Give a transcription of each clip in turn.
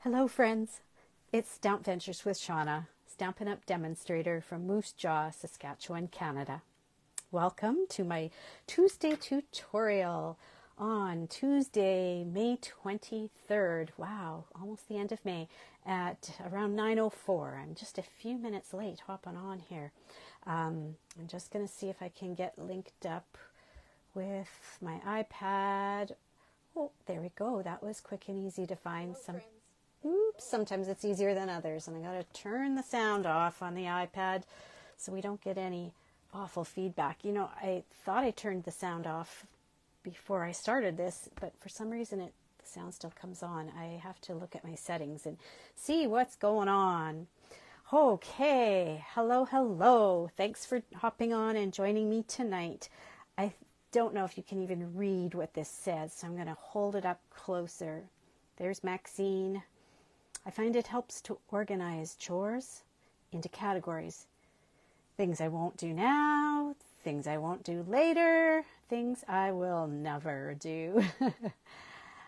Hello friends, it's Stamp Ventures with Shauna, Stampin' Up! Demonstrator from Moose Jaw, Saskatchewan, Canada. Welcome to my Tuesday tutorial on Tuesday, May 23rd. Wow, almost the end of May at around 9:04. I'm just a few minutes late hopping on here. I'm just going to see if I can get linked up with my iPad. Oh, there we go. That was quick and easy to find. Oops, sometimes it's easier than others. And I got to turn the sound off on the iPad so we don't get any awful feedback. You know, I thought I turned the sound off before I started this, but for some reason the sound still comes on. I have to look at my settings and see what's going on. Okay, hello. Thanks for hopping on and joining me tonight. I don't know if you can even read what this says, so I'm going to hold it up closer. There's Maxine. I find it helps to organize chores into categories. Things I won't do now, things I won't do later, things I will never do.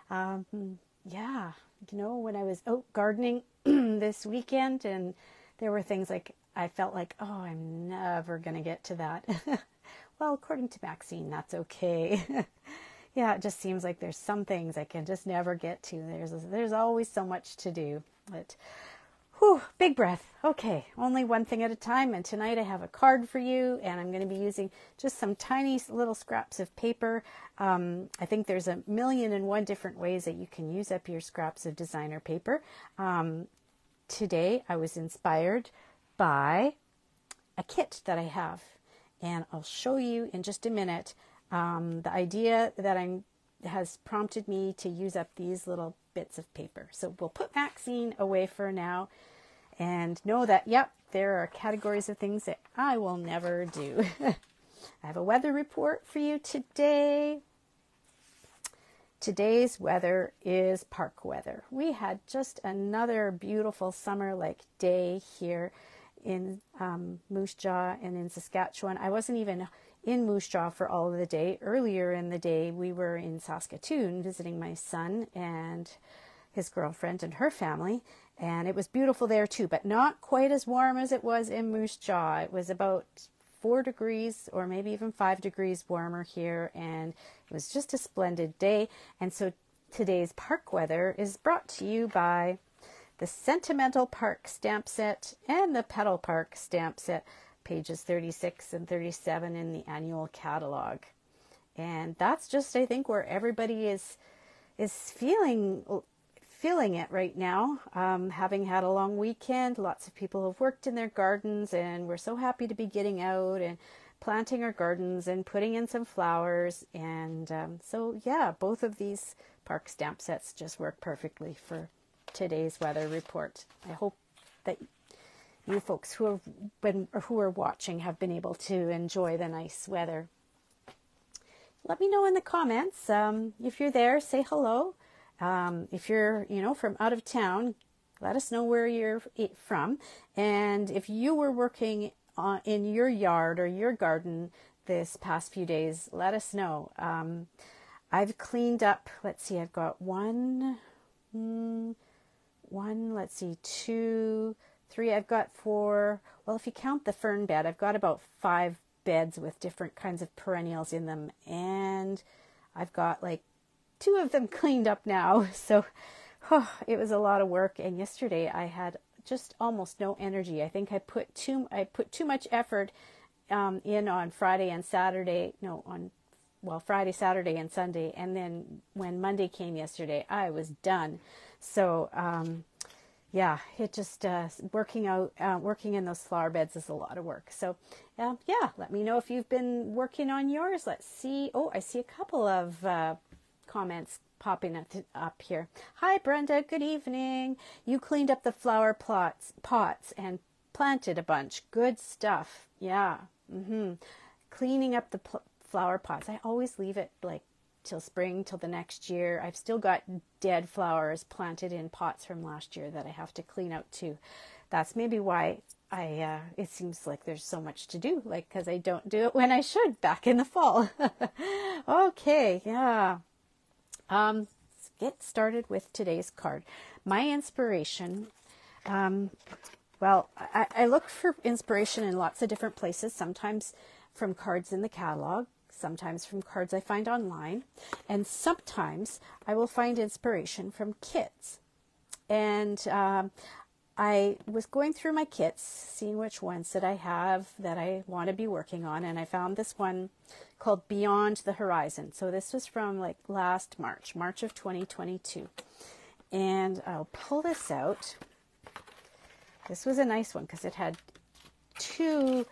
Yeah, you know, when I was out gardening this weekend and there were things like I felt like, oh, I'm never going to get to that. Well, according to Maxine, that's okay. Yeah, it just seems like there's some things I can just never get to. There's always so much to do. But, whew, big breath. Okay, only one thing at a time. And tonight I have a card for you, and I'm going to be using just some tiny little scraps of paper. I think there's 1,000,001 different ways that you can use up your scraps of designer paper. Today I was inspired by a kit that I have, and I'll show you in just a minute. The idea that has prompted me to use up these little bits of paper. So we'll put Maxine away for now and know that, yep, there are categories of things that I will never do. I have a weather report for you today. Today's weather is park weather. We had just another beautiful summer-like day here in Moose Jaw and in Saskatchewan. I wasn't even in Moose Jaw for all of the day. Earlier in the day, we were in Saskatoon visiting my son and his girlfriend and her family, and it was beautiful there too, but not quite as warm as it was in Moose Jaw. It was about 4 degrees or maybe even 5 degrees warmer here, and it was just a splendid day. And so today's park weather is brought to you by the Sentimental Park stamp set and the Petal Park stamp set, pages 36 and 37 in the annual catalog. And that's just, I think, where everybody is feeling it right now. Having had a long weekend, lots of people have worked in their gardens, and we're so happy to be getting out and planting our gardens and putting in some flowers. And so, yeah, both of these park stamp sets just work perfectly for today's weather report. I hope that you folks who are watching have been able to enjoy the nice weather. Let me know in the comments. If you're there, say hello. If you're, from out of town, let us know where you're from. And if you were working in your yard or your garden this past few days, let us know. I've cleaned up, let's see, I've got two, three, I've got 4, well, if you count the fern bed, I've got about 5 beds with different kinds of perennials in them, and I've got like 2 of them cleaned up now. So it was a lot of work, and yesterday I had just almost no energy. I think I put too much effort in on Friday and Saturday, Friday, Saturday, and Sunday, and then when Monday came yesterday, I was done. So yeah, it just working in those flower beds is a lot of work. So yeah, let me know if you've been working on yours. Let's see. Oh, I see a couple of comments popping up here. Hi, Brenda. Good evening. You cleaned up the flower pots and planted a bunch. Good stuff. Yeah. Cleaning up the flower pots. I always leave it like till spring, till the next year. I've still got dead flowers planted in pots from last year that I have to clean out too. That's maybe why it seems like there's so much to do, like, because I don't do it when I should back in the fall. Okay, yeah. get started with today's card. My inspiration, well, I look for inspiration in lots of different places, sometimes from cards in the catalog, sometimes from cards I find online, and sometimes I will find inspiration from kits. And I was going through my kits, seeing which ones that I have that I want to be working on, and I found this one called Beyond the Horizon. So this was from like last March of 2022. And I'll pull this out. This was a nice one because it had two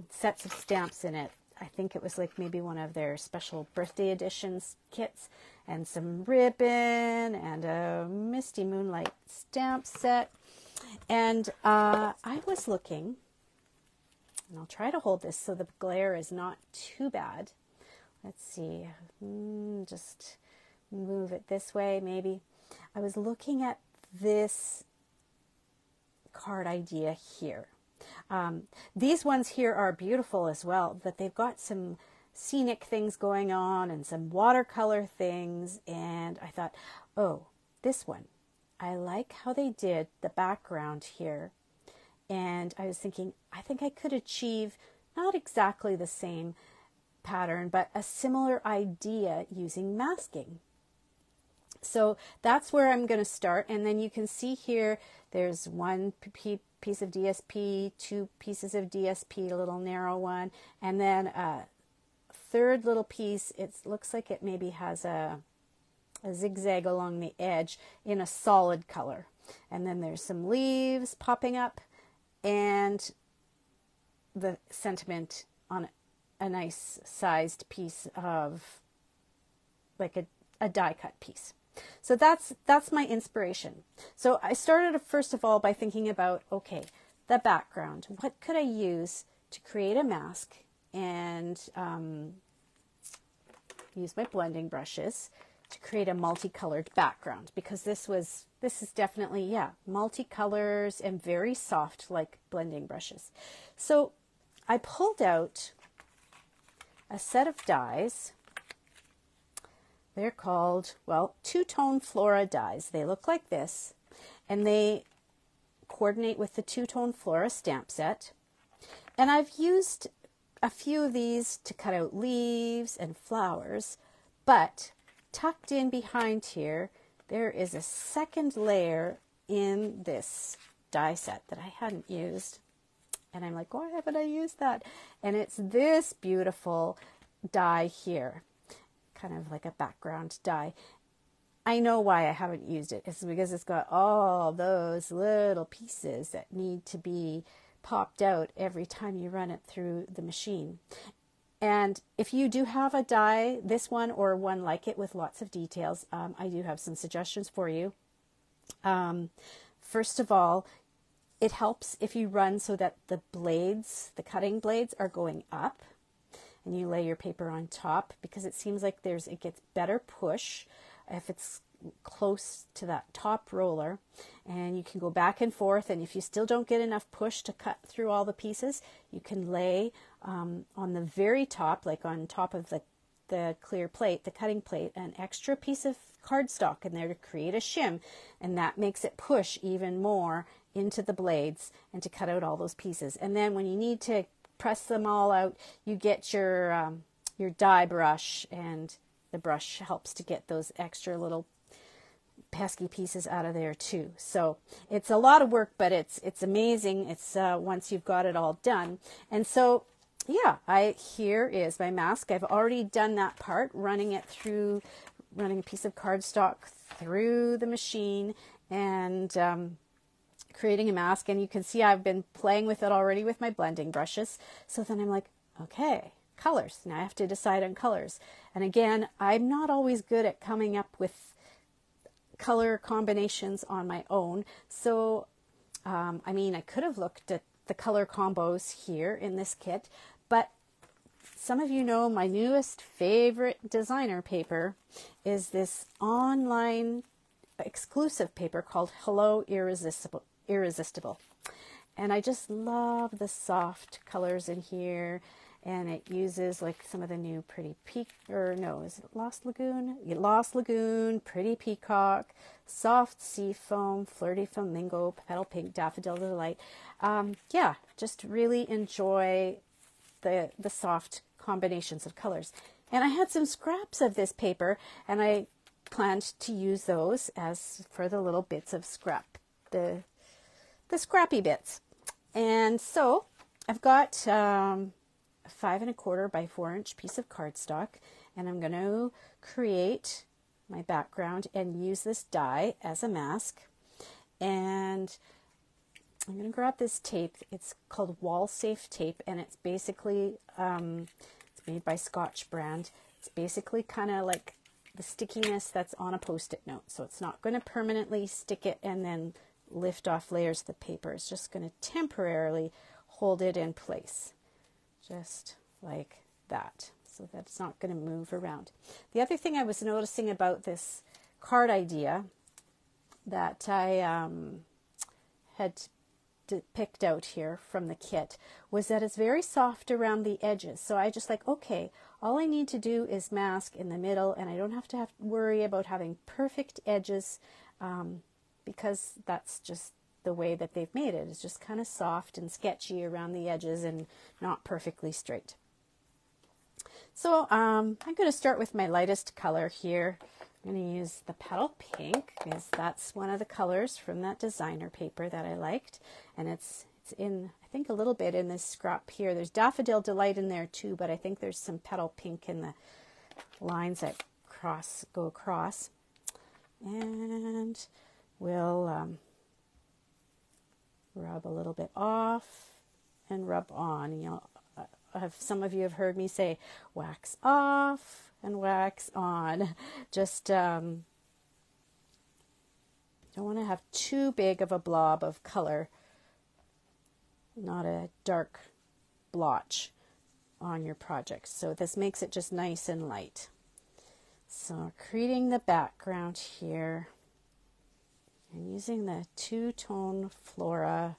sets of stamps in it. I think it was like maybe one of their special birthday editions kits, and some ribbon and a Misty Moonlight stamp set. And I was looking, and I'll try to hold this so the glare is not too bad. Let's see, just move it this way maybe. I was looking at this card idea here. These ones here are beautiful as well, but they've got some scenic things going on and some watercolor things. And I thought, oh, this one, I like how they did the background here. And I was thinking, I think I could achieve not exactly the same pattern, but a similar idea using masking. So that's where I'm going to start. And then you can see here, there's one piece of DSP, two pieces of DSP, a little narrow one, and then a third little piece. It looks like it maybe has a zigzag along the edge in a solid color. And then there's some leaves popping up and the sentiment on a nice sized piece of like a die cut piece. So that's my inspiration. So I started first of all by thinking about, okay, the background. What could I use to create a mask and use my blending brushes to create a multicolored background? Because this is definitely, yeah, multicolors and very soft like blending brushes. So I pulled out a set of dies. They're called, well, Two Tone Flora dies. They look like this, and they coordinate with the Two Tone Flora stamp set. And I've used a few of these to cut out leaves and flowers, but tucked in behind here, there is a second layer in this die set that I hadn't used. And I'm like, why haven't I used that? And it's this beautiful die here, kind of like a background die. I know why I haven't used it. It's because it's got all those little pieces that need to be popped out every time you run it through the machine. And if you do have a die, this one or one like it with lots of details, I do have some suggestions for you. First of all, it helps if you run so that the blades, the cutting blades, are going up, and you lay your paper on top, because it seems like it gets better push if it's close to that top roller, and you can go back and forth. And if you still don't get enough push to cut through all the pieces, you can lay on the very top, like on top of the clear plate, the cutting plate, an extra piece of cardstock in there to create a shim, and that makes it push even more into the blades and to cut out all those pieces. And then when you need to press them all out, you get your die brush, and the brush helps to get those extra little pesky pieces out of there too. So it's a lot of work, but it's amazing. It's once you've got it all done. And so yeah, here is my mask. I've already done that part, running a piece of cardstock through the machine and creating a mask. And you can see I've been playing with it already with my blending brushes. So then I'm like, okay, colors. Now I have to decide on colors. And again, I'm not always good at coming up with color combinations on my own. So, I mean, I could have looked at the color combos here in this kit, but some of you know my newest favorite designer paper is this online exclusive paper called Hello Irresistible. And I just love the soft colors in here. and it uses like some of the new Pretty or no, is it Lost Lagoon? Yeah, Lost Lagoon, Pretty Peacock, Soft Sea Foam, Flirty Flamingo, Petal Pink, Daffodil Delight. Yeah, just really enjoy the soft combinations of colors. And I had some scraps of this paper, and I planned to use those as for the little bits of scrap, the scrappy bits. And so I've got a 5 1/4 by 4 inch piece of cardstock, and I'm going to create my background and use this die as a mask. And I'm going to grab this tape. It's called Wall Safe tape, and it's basically it's made by Scotch brand. It's basically kind of like the stickiness that's on a Post-it note, so it's not going to permanently stick it and then lift off layers of the paper. It's just going to temporarily hold it in place, just like that, so that it's not going to move around. The other thing I was noticing about this card idea that I had picked out here from the kit was that it's very soft around the edges. So I just like, okay, all I need to do is mask in the middle, and I don't have to worry about having perfect edges, because that's just the way that they've made it. It's just kind of soft and sketchy around the edges and not perfectly straight. So I'm going to start with my lightest color here. I'm going to use the Petal Pink, because that's one of the colors from that designer paper that I liked. And it's in, I think, a little bit in this scrap here. There's Daffodil Delight in there too, but I think there's some Petal Pink in the lines that go across. And we'll rub a little bit off and rub on. You know, some of you have heard me say wax off and wax on. Just don't want to have too big of a blob of color, not a dark blotch on your project. So this makes it just nice and light. So creating the background here, I'm using the Two Tone Flora,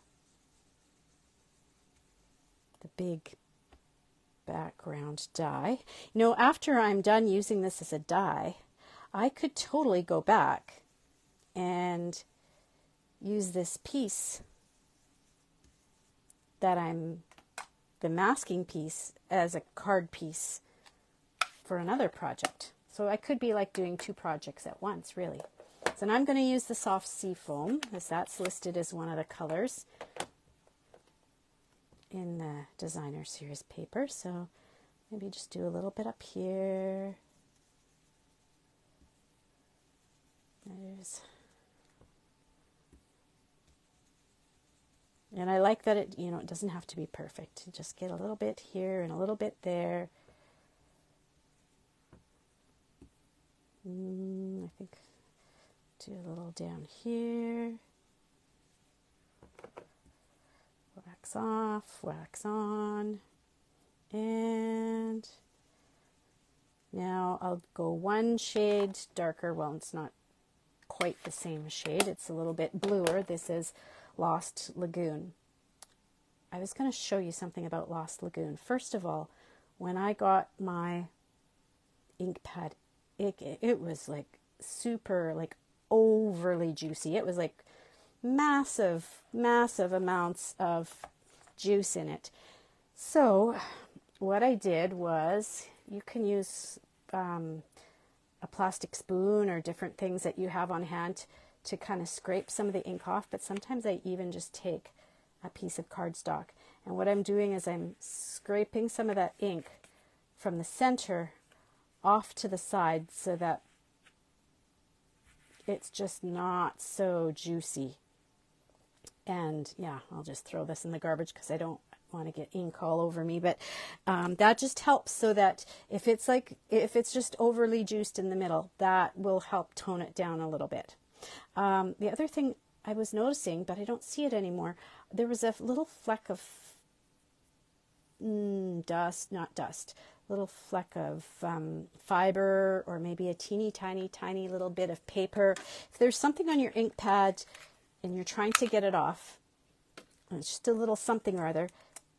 the big background die. You know, after I'm done using this as a die, I could totally go back and use this piece that the masking piece as a card piece for another project. So I could be like doing 2 projects at once, really. So now I'm going to use the Soft Sea Foam, as that's listed as one of the colors in the designer series paper. So maybe just do a little bit up here. And I like that it, it doesn't have to be perfect. Just get a little bit here and a little bit there. I think do a little down here. Wax off, wax on, and now I'll go one shade darker. Well, it's not quite the same shade. It's a little bit bluer. This is Lost Lagoon. I was going to show you something about Lost Lagoon. First of all, when I got my ink pad, it was like super, like overly juicy. It was like massive amounts of juice in it. So what I did was, you can use a plastic spoon or different things that you have on hand to kind of scrape some of the ink off, but sometimes I even just take a piece of cardstock, and what I'm doing is I'm scraping some of that ink from the center off to the side so that it's just not so juicy. And yeah, I'll just throw this in the garbage because I don't want to get ink all over me, but that just helps, so that if it's just overly juiced in the middle, that will help tone it down a little bit. The other thing I was noticing, but I don't see it anymore, there was a little fleck of little fleck of fiber, or maybe a teeny tiny little bit of paper. If there's something on your ink pad and you're trying to get it off, it's just a little something or other,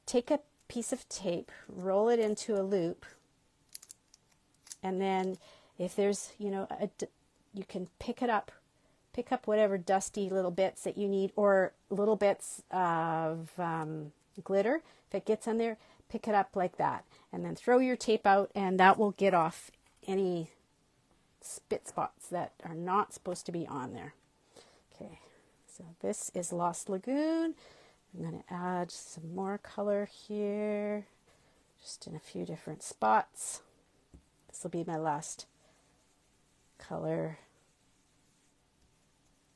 take a piece of tape, roll it into a loop, and then if there's, you know, you can pick up whatever dusty little bits that you need, or little bits of glitter. If it gets on there, pick it up like that, and then throw your tape out, and that will get off any spit spots that are not supposed to be on there. Okay, so this is Lost Lagoon. I'm going to add some more color here, just in a few different spots. This will be my last color.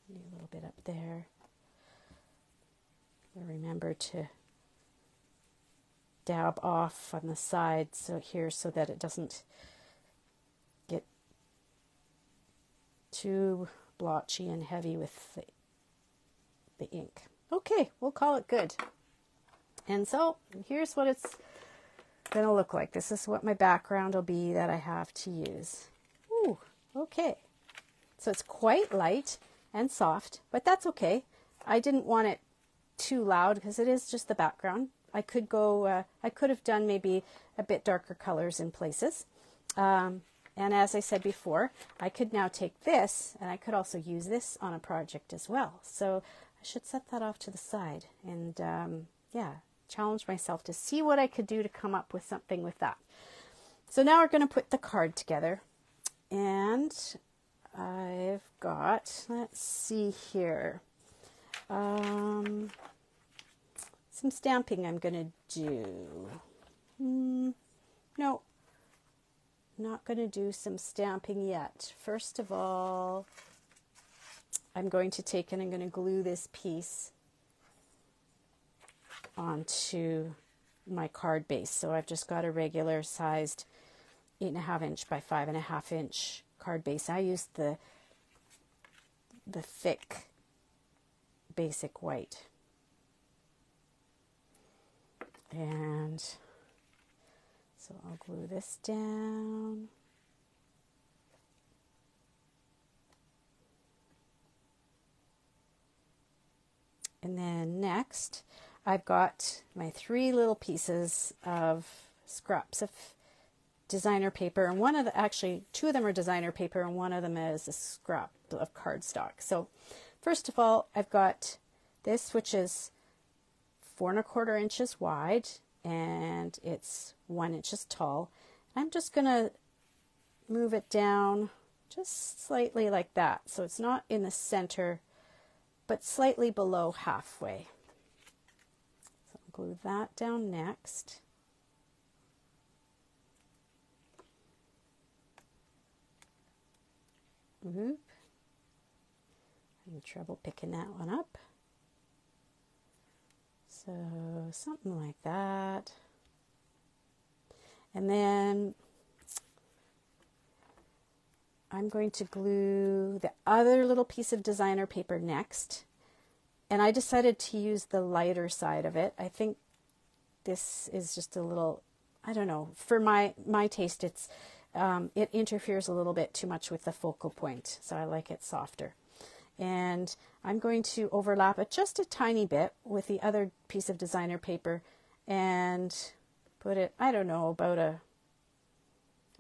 Maybe a little bit up there. Remember to dab off on the sides so here, so that it doesn't get too blotchy and heavy with the ink. Okay, we'll call it good. And so here's what it's going to look like. This is what my background will be that I have to use. Ooh, okay. So it's quite light and soft, but that's okay. I didn't want it too loud because it is just the background. I could go, I could have done maybe a bit darker colors in places. And as I said before, I could now take this and I could also use this on a project as well. So I should set that off to the side and yeah, challenge myself to see what I could do to come up with something with that. So now we're going to put the card together, and I've got, let's see here, some stamping I'm going to do. No, not going to do some stamping yet. First of all, I'm going to take and I'm going to glue this piece onto my card base. So I've just got a regular sized 8.5 inch by 5.5 inch card base. I used the thick basic white. And so I'll glue this down. And then next, I've got my 3 little pieces of scraps of designer paper, and one of the, actually 2 of them are designer paper and one of them is a scrap of cardstock. So first of all, I've got this, which is 4.25 inches wide and it's 1 inch tall. I'm just going to move it down just slightly like that, so it's not in the center but slightly below halfway. So I'll glue that down next. Oop. Having trouble picking that one up. So something like that. And then I'm going to glue the other little piece of designer paper next. And I decided to use the lighter side of it. I think this is just a little, I don't know, for my taste, it's it interferes a little bit too much with the focal point, so I like it softer. And I'm going to overlap it just a tiny bit with the other piece of designer paper and put it, I don't know, about a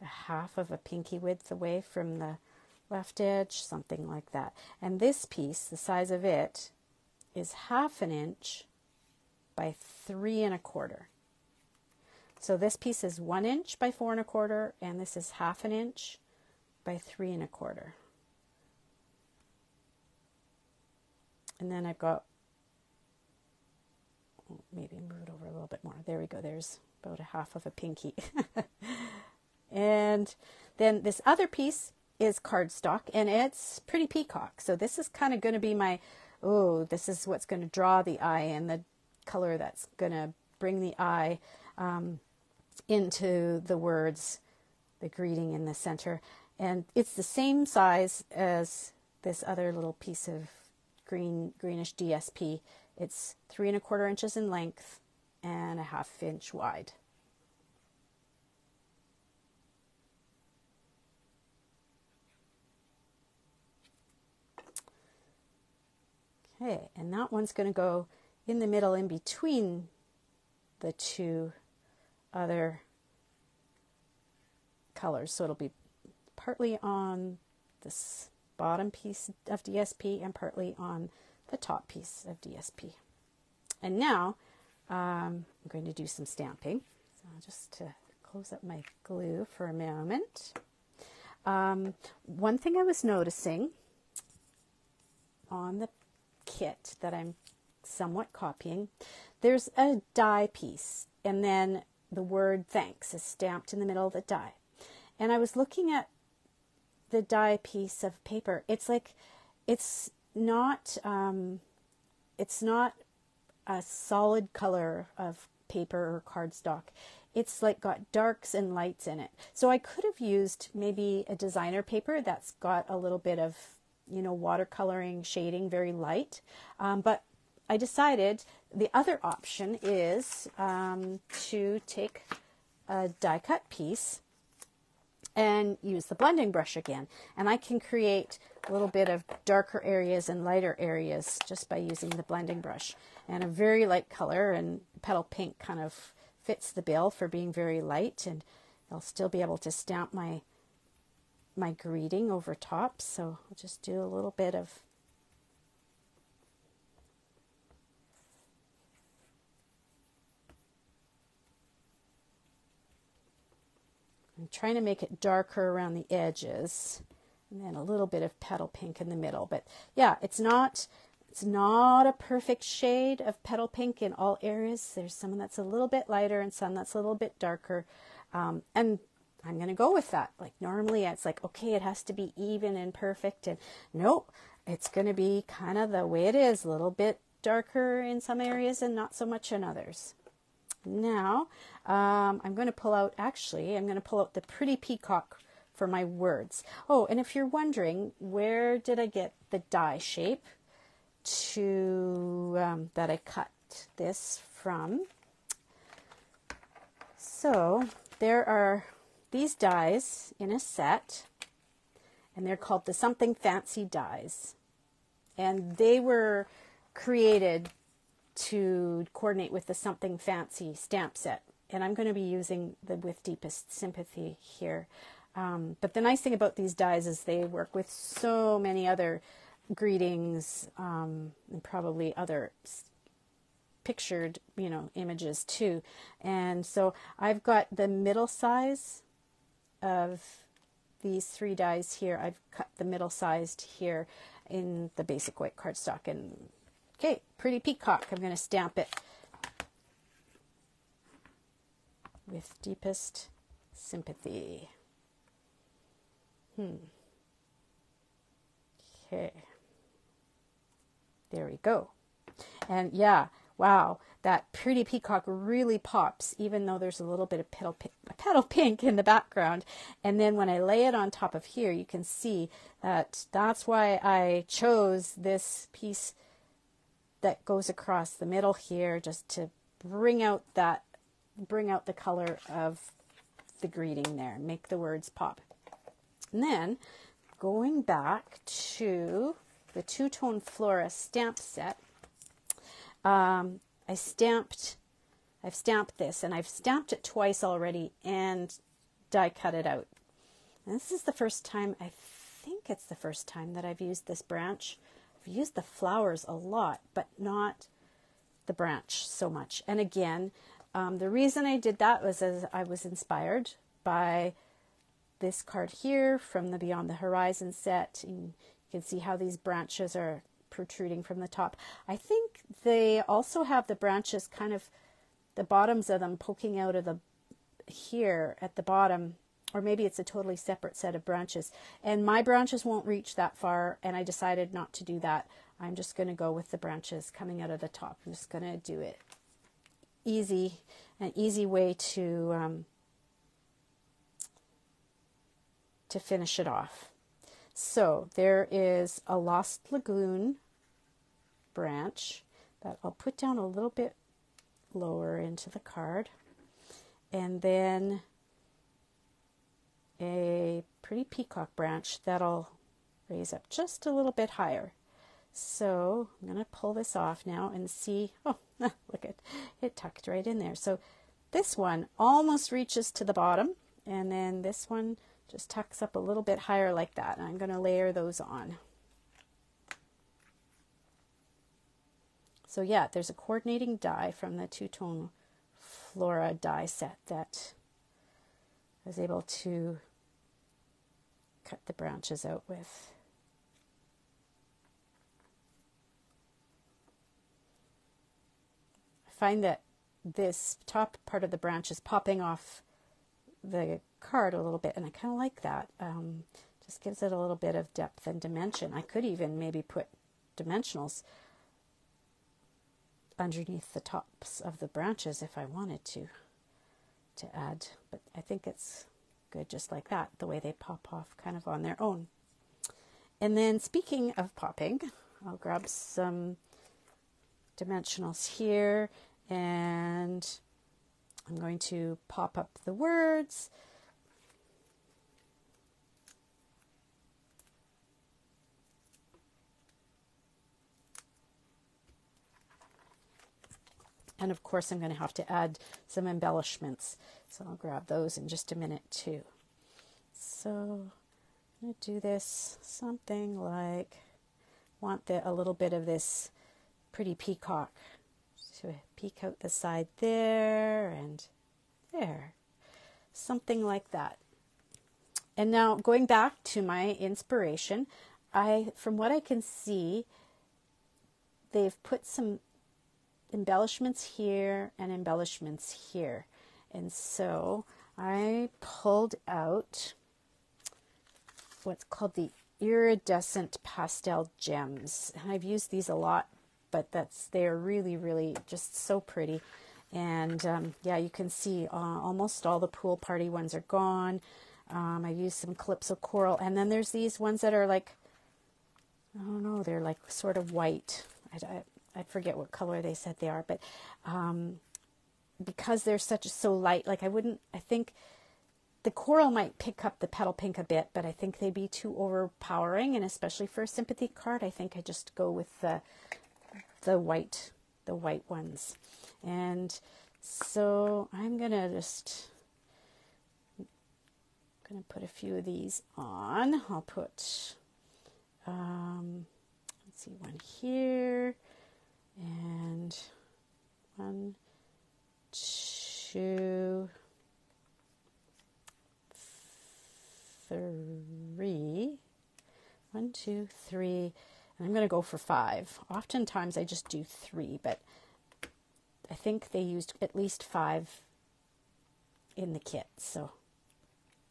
half of a pinky width away from the left edge, something like that. And this piece, the size of it, is 1/2 inch by 3.25. So this piece is 1 inch by 4.25, and this is 1/2 inch by 3.25. And then I've got, maybe move it over a little bit more. There we go. There's about a half of a pinky. And then this other piece is cardstock, and it's pretty peacock. So this is kind of going to be my, this is what's going to draw the eye, and the color that's going to bring the eye into the words, the greeting in the center. And it's the same size as this other little piece of greenish DSP. It's 3.25 inches in length and 1/2 inch wide. Okay, and that one's going to go in the middle in between the two other colors. So it'll be partly on this bottom piece of DSP and partly on the top piece of DSP. And now I'm going to do some stamping. So just to close up my glue for a moment. One thing I was noticing on the kit that I'm somewhat copying, there's a die piece, and then the word thanks is stamped in the middle of the die. And I was looking at the die piece of paper. It's like, it's not a solid color of paper or cardstock. It's like got darks and lights in it. So I could have used maybe a designer paper that's got a little bit of, you know, watercoloring shading, very light. But I decided the other option is to take a die cut piece and use the blending brush again. And I can create a little bit of darker areas and lighter areas just by using the blending brush. And a very light color, and petal pink kind of fits the bill for being very light, and I'll still be able to stamp my greeting over top. So I'll just do a little bit of I'm trying to make it darker around the edges, and then a little bit of petal pink in the middle. But yeah, it's not a perfect shade of petal pink in all areas. There's some that's a little bit lighter and some that's a little bit darker. And I'm going to go with that. Like normally it's like, okay, it has to be even and perfect. And nope, it's going to be kind of the way it is, a little bit darker in some areas and not so much in others. Now, I'm going to pull out the pretty peacock for my words. Oh, and if you're wondering, where did I get the die shape that I cut this from? So there are these dies in a set, and they're called the Something Fancy dies. And they were created to coordinate with the Something Fancy stamp set. And I'm going to be using the With Deepest Sympathy here. But the nice thing about these dies is they work with so many other greetings and probably other pictured, you know, images too. And so I've got the middle size of these three dies here. I've cut the middle sized here in the basic white cardstock. And okay, pretty peacock. I'm going to stamp it with Deepest Sympathy. Okay. There we go. And yeah, wow, that pretty peacock really pops, even though there's a little bit of petal pink in the background. And then when I lay it on top of here, you can see that that's why I chose this piece that goes across the middle here, just to bring out the color of the greeting there, make the words pop. And then going back to the Two Tone Flora stamp set, I've stamped this, and I've stamped it twice already and die cut it out. And this is the first time, I think it's the first time that I've used this branch. I've used the flowers a lot, but not the branch so much. And again, the reason I did that was as I was inspired by this card here from the Beyond the Horizon set. And you can see how these branches are protruding from the top. I think they also have the branches kind of, the bottoms of them poking out of the here at the bottom, or maybe it's a totally separate set of branches. And my branches won't reach that far, and I decided not to do that. I'm just going to go with the branches coming out of the top. I'm just going to do it easy, an easy way to finish it off. So there is a Lost Lagoon branch that I'll put down a little bit lower into the card, and then a pretty peacock branch that I'll raise up just a little bit higher. So I'm going to pull this off now and see, oh, look at it tucked right in there. So this one almost reaches to the bottom, and then this one just tucks up a little bit higher like that. And I'm going to layer those on. So yeah, there's a coordinating die from the Two Tone Flora die set that I was able to cut the branches out with. I find that this top part of the branch is popping off the card a little bit, and I kind of like that. Just gives it a little bit of depth and dimension. I could even maybe put dimensionals underneath the tops of the branches if I wanted to add, but I think it's good just like that, the way they pop off kind of on their own. And then speaking of popping, I'll grab some dimensionals here, and I'm going to pop up the words. And of course, I'm going to have to add some embellishments. So I'll grab those in just a minute too. So I'm going to do this something like, want a little bit of this pretty peacock to peek out the side there and there. Something like that. And now going back to my inspiration, from what I can see, they've put some embellishments here and embellishments here. And so I pulled out what's called the iridescent pastel gems. And I've used these a lot, but they're really, really just so pretty. And yeah, you can see almost all the pool party ones are gone. I used some Calypso Coral, and then there's these ones that are like, I don't know, they're like sort of white. I forget what color they said they are, but because they're so light, like I think the coral might pick up the petal pink a bit, but I think they'd be too overpowering, and especially for a sympathy card, I think I just go with the white ones. And so I'm gonna put a few of these on. I'll put let's see, one here. And 1, 2, 3. 1, 2, 3. And I'm going to go for 5. Oftentimes I just do 3, but I think they used at least 5 in the kit. So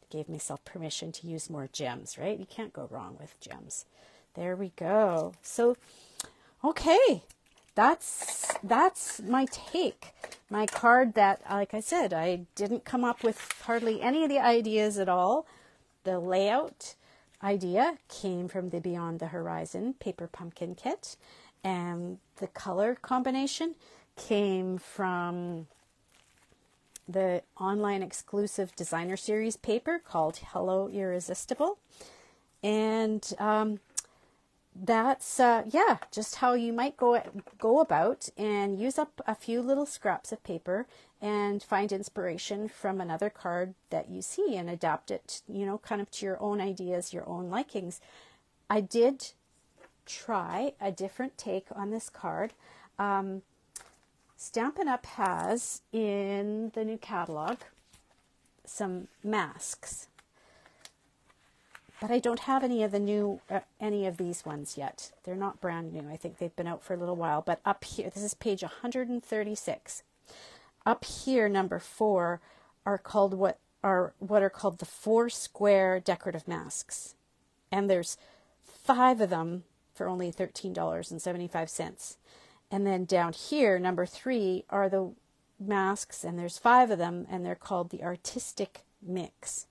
I gave myself permission to use more gems, right? You can't go wrong with gems. There we go. So, okay. That's my take. My card that, like I said, I didn't come up with hardly any of the ideas at all. The layout idea came from the Beyond the Horizon paper pumpkin kit, and the color combination came from the online exclusive designer series paper called Hello Irresistible. And that's just how you might go about and use up a few little scraps of paper and find inspiration from another card that you see and adapt it, kind of to your own ideas, your own likings. I did try a different take on this card. Stampin' Up! Has in the new catalog some masks. But I don't have any of these ones yet. They're not brand new. I think they've been out for a little while. But up here, this is page 136. Up here, number 4 are called what are called the 4 square decorative masks, and there's 5 of them for only $13.75. And then down here, number 3 are the masks, and there's 5 of them, and they're called the Artistic Mix.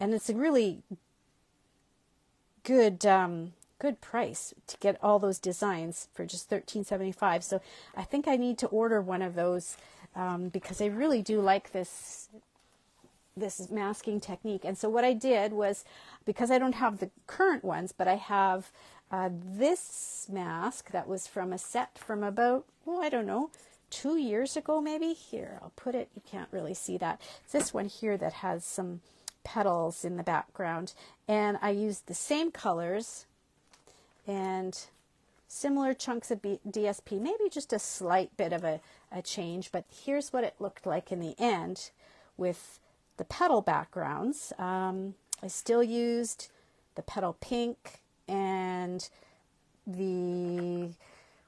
And it's a really good price to get all those designs for just $13.75. So I think I need to order one of those because I really do like this masking technique. And so what I did was, because I don't have the current ones, but I have this mask that was from a set from about, I don't know, 2 years ago maybe. Here, I'll put it, you can't really see that. It's this one here that has some petals in the background, and I used the same colors and similar chunks of DSP, maybe just a slight bit of a change, but here's what it looked like in the end with the petal backgrounds. I still used the petal pink and the,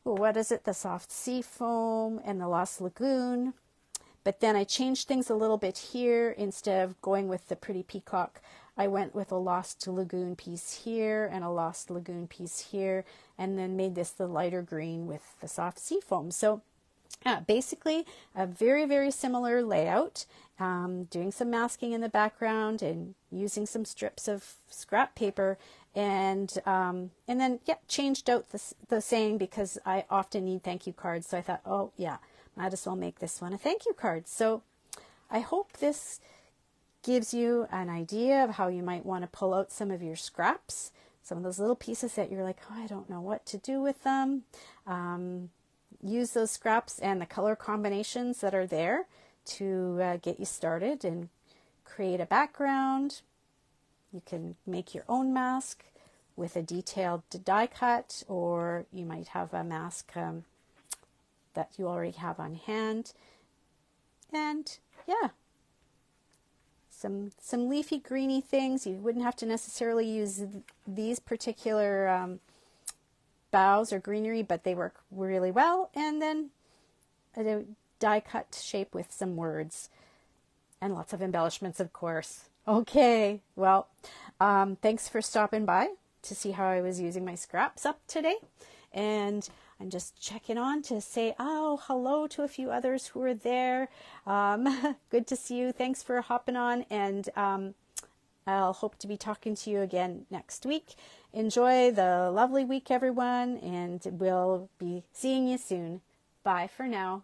what is it, the soft sea foam and the Lost Lagoon. But then I changed things a little bit here. Instead of going with the pretty peacock, I went with a Lost Lagoon piece here and a Lost Lagoon piece here, and then made this the lighter green with the soft sea foam. So basically a very, very similar layout, doing some masking in the background and using some strips of scrap paper, and then changed out the saying because I often need thank you cards. So I thought, oh yeah, might as well make this one a thank you card. So I hope this gives you an idea of how you might want to pull out some of your scraps, some of those little pieces that you're like, oh, I don't know what to do with them. Use those scraps and the color combinations that are there to get you started and create a background. You can make your own mask with a detailed die cut, or you might have a mask that you already have on hand. And yeah, some leafy greeny things. You wouldn't have to necessarily use these particular boughs or greenery, but they work really well. And then a die cut shape with some words and lots of embellishments, of course. Okay, well, thanks for stopping by to see how I was using my scraps up today. And I'm just checking on to say, hello to a few others who are there. Good to see you. Thanks for hopping on, and I'll hope to be talking to you again next week. Enjoy the lovely week, everyone, and we'll be seeing you soon. Bye for now.